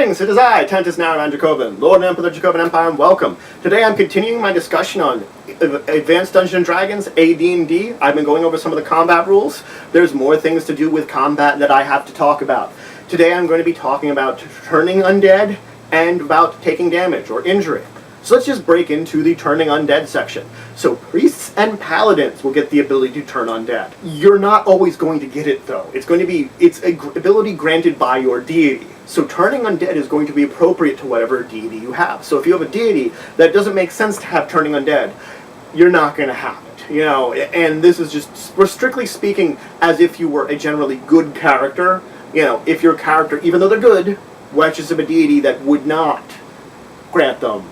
Greetings, it is I, Tentus Naraman Dracovin, Lord and Emperor of the Dracovin Empire, and welcome. Today I'm continuing my discussion on Advanced Dungeons & Dragons, AD&D. I've been going over some of the combat rules. There's more things to do with combat that I have to talk about. Today I'm going to be talking about turning undead and about taking damage or injury. So let's just break into the turning undead section. So priests and paladins will get the ability to turn undead. You're not always going to get it though. It's an ability granted by your deity. So turning undead is going to be appropriate to whatever deity you have. So if you have a deity that doesn't make sense to have turning undead, you're not going to have it. You know, and this is just, we're strictly speaking as if you were a generally good character. You know, if your character, even though they're good, watches of a deity that would not grant them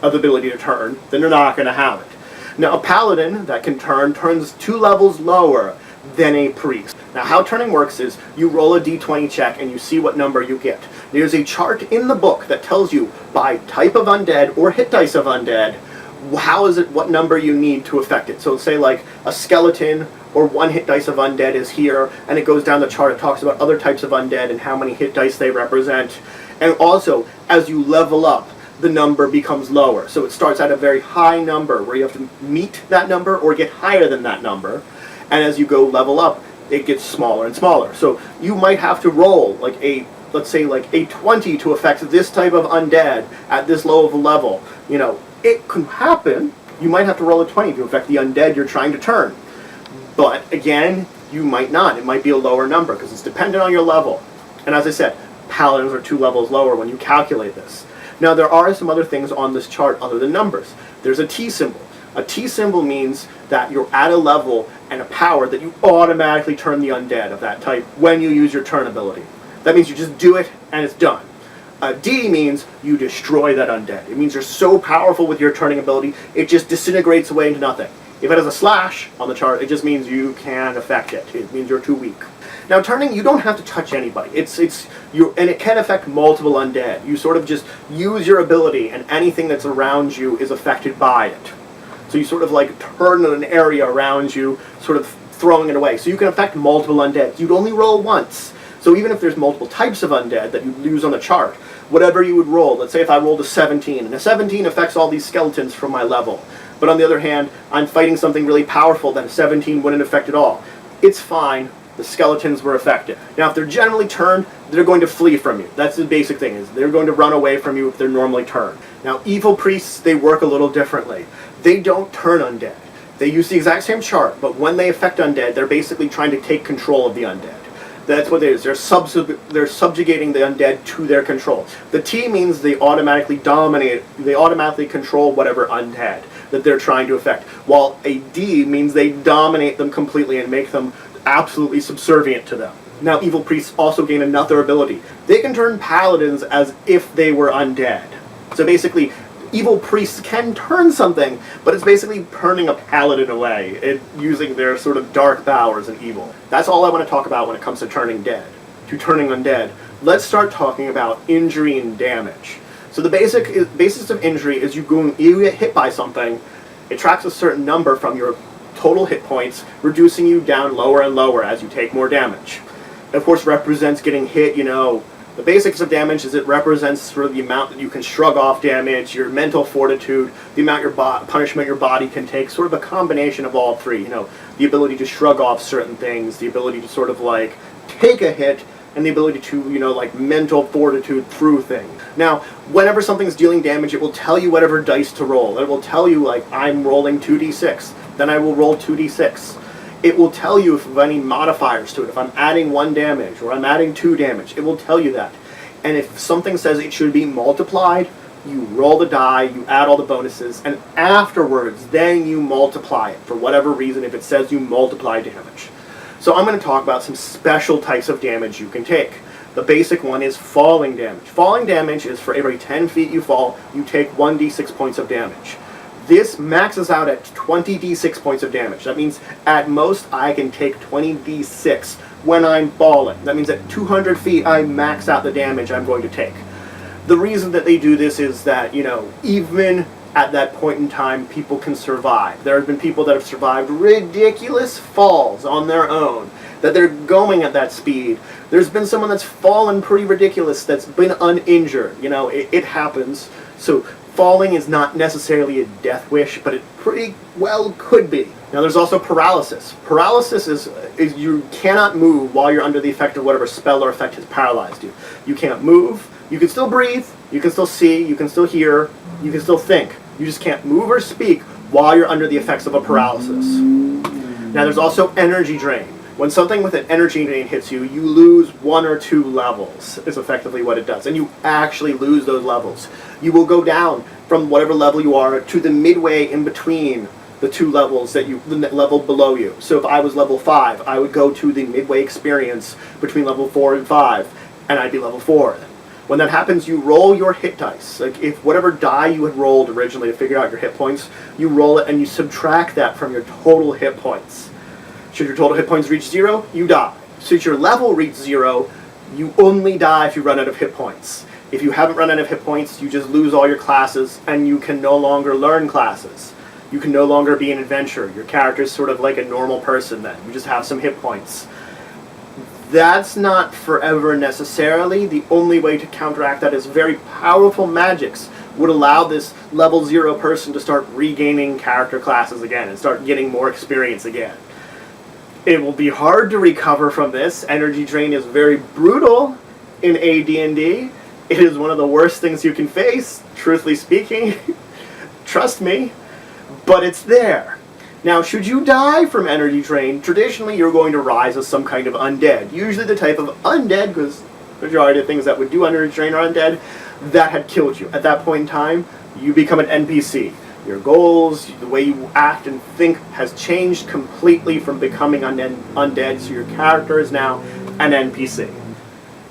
of the ability to turn, then they're not going to have it. Now, a paladin that can turn turns 2 levels lower than a priest. Now, how turning works is you roll a d20 check and you see what number you get. There's a chart in the book that tells you by type of undead or hit dice of undead, what number you need to affect it. So say like a skeleton or 1 hit dice of undead is here, and it goes down the chart. It talks about other types of undead and how many hit dice they represent. And also, as you level up, the number becomes lower. So it starts at a very high number where you have to meet that number or get higher than that number. And as you go level up, it gets smaller and smaller. So you might have to roll like let's say like a 20 to affect this type of undead at this low of a level. You know, it could happen. You might have to roll a 20 to affect the undead you're trying to turn. But again, you might not. It might be a lower number because it's dependent on your level. And as I said, paladins are 2 levels lower when you calculate this. Now, there are some other things on this chart other than numbers. There's a T symbol. A T symbol means that you're at a level and a power that you automatically turn the undead of that type when you use your turn ability. That means you just do it and it's done. A D means you destroy that undead. It means you're so powerful with your turning ability, it just disintegrates away into nothing. If it has a slash on the chart, it just means you can't affect it. It means you're too weak. Now, turning, you don't have to touch anybody. And it can affect multiple undead. You sort of just use your ability, and anything that's around you is affected by it. So you sort of like turn an area around you, sort of throwing it away. So you can affect multiple undead. You'd only roll once. So even if there's multiple types of undead that you use on the chart, whatever you would roll, let's say if I rolled a 17, and a 17 affects all these skeletons from my level. But on the other hand, I'm fighting something really powerful that a 17 wouldn't affect at all. It's fine. The skeletons were affected. Now, if they're generally turned, they're going to flee from you. That's the basic thing, is they're going to run away from you if they're normally turned. Now, evil priests, they work a little differently. They don't turn undead. They use the exact same chart, but when they affect undead, they're basically trying to take control of the undead. That's what it is. They're subjugating the undead to their control. The T means they automatically dominate, they automatically control whatever undead that they're trying to affect, while a D means they dominate them completely and make them absolutely subservient to them. Now, evil priests also gain another ability. They can turn paladins as if they were undead. So basically, evil priests can turn something, but it's basically turning a paladin away, using their sort of dark powers and evil. That's all I want to talk about when it comes to turning undead. Let's start talking about injury and damage. So the basis of injury is you get hit by something, it tracks a certain number from your total hit points, reducing you down lower and lower as you take more damage. It, of course, represents getting hit, you know. The basics of damage is it represents sort of the amount that you can shrug off damage, your mental fortitude, the amount punishment your body can take, sort of a combination of all three. You know, the ability to shrug off certain things, the ability to sort of like take a hit, and the ability to, you know, like mental fortitude through things. Now, whenever something's dealing damage, it will tell you whatever dice to roll. It will tell you, like, I'm rolling 2d6. Then I will roll 2d6. It will tell you if any modifiers to it. If I'm adding 1 damage or I'm adding 2 damage, it will tell you that. And if something says it should be multiplied, you roll the die, you add all the bonuses, and afterwards, then you multiply it for whatever reason if it says you multiply damage. So I'm going to talk about some special types of damage you can take. The basic one is falling damage. Falling damage is for every 10 feet you fall, you take 1d6 points of damage. This maxes out at 20d6 points of damage. That means at most I can take 20d6 when I'm falling. That means at 200 feet I max out the damage I'm going to take. The reason that they do this is that, you know, even at that point in time, people can survive. There have been people that have survived ridiculous falls on their own that they're going at that speed. There's been someone that's fallen pretty ridiculous that's been uninjured. You know, it happens. So falling is not necessarily a death wish, but it pretty well could be. Now there's also paralysis. Paralysis is you cannot move while you're under the effect of whatever spell or effect has paralyzed you. You can't move, you can still breathe, you can still see, you can still hear, you can still think. You just can't move or speak while you're under the effects of a paralysis. Now there's also energy drain. When something with an energy drain hits you, you lose 1 or 2 levels, is effectively what it does. And you actually lose those levels. You will go down from whatever level you are to the midway in between the 2 levels that the level below you. So if I was level 5, I would go to the midway experience between level 4 and 5, and I'd be level 4 then. When that happens, you roll your hit dice. Like if whatever die you had rolled originally to figure out your hit points, you roll it and you subtract that from your total hit points. Should your total hit points reach 0, you die. Should your level reach 0, you only die if you run out of hit points. If you haven't run out of hit points, you just lose all your classes and you can no longer learn classes. You can no longer be an adventurer. Your character is sort of like a normal person then. You just have some hit points. That's not forever necessarily. The only way to counteract that is very powerful magics would allow this level 0 person to start regaining character classes again and start getting more experience again. It will be hard to recover from this. Energy drain is very brutal in AD&D. It is one of the worst things you can face, truthfully speaking. Trust me. But it's there. Now, should you die from energy drain, traditionally you're going to rise as some kind of undead. Usually the type of undead, because the majority of things that would do energy drain are undead, that had killed you. At that point in time, you become an NPC. Your goals, the way you act and think has changed completely from becoming undead, so your character is now an NPC.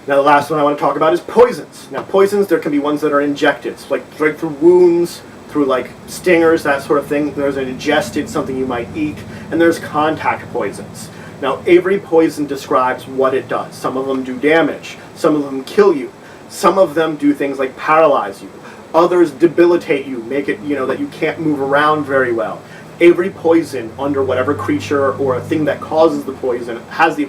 Now the last one I want to talk about is poisons. Now poisons, there can be ones that are injected, so like right through wounds, through like stingers, that sort of thing. There's an ingested, something you might eat, and there's contact poisons. Now every poison describes what it does. Some of them do damage, some of them kill you, some of them do things like paralyze you. Others debilitate you, make it, that you can't move around very well. Every poison under whatever creature or a thing that causes the poison has the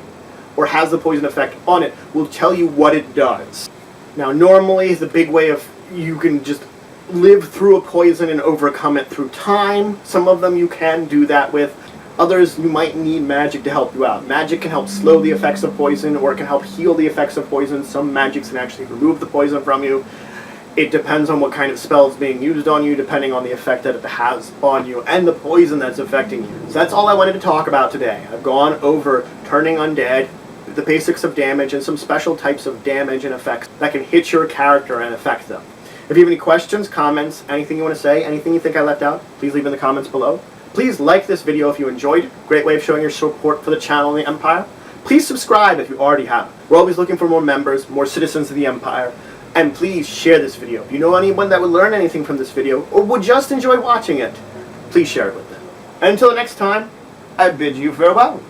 poison effect on it will tell you what it does. Now normally the big way of you can just live through a poison and overcome it through time. Some of them you can do that with. Others you might need magic to help you out. Magic can help slow the effects of poison or it can help heal the effects of poison. Some magics can actually remove the poison from you. It depends on what kind of spell is being used on you, depending on the effect that it has on you, and the poison that's affecting you. So that's all I wanted to talk about today. I've gone over turning undead, the basics of damage, and some special types of damage and effects that can hit your character and affect them. If you have any questions, comments, anything you want to say, anything you think I left out, please leave in the comments below. Please like this video if you enjoyed. Great way of showing your support for the channel and the Empire. Please subscribe if you already have. We're always looking for more members, more citizens of the Empire. And please share this video. If you know anyone that would learn anything from this video, or would just enjoy watching it, please share it with them. And until next time, I bid you farewell.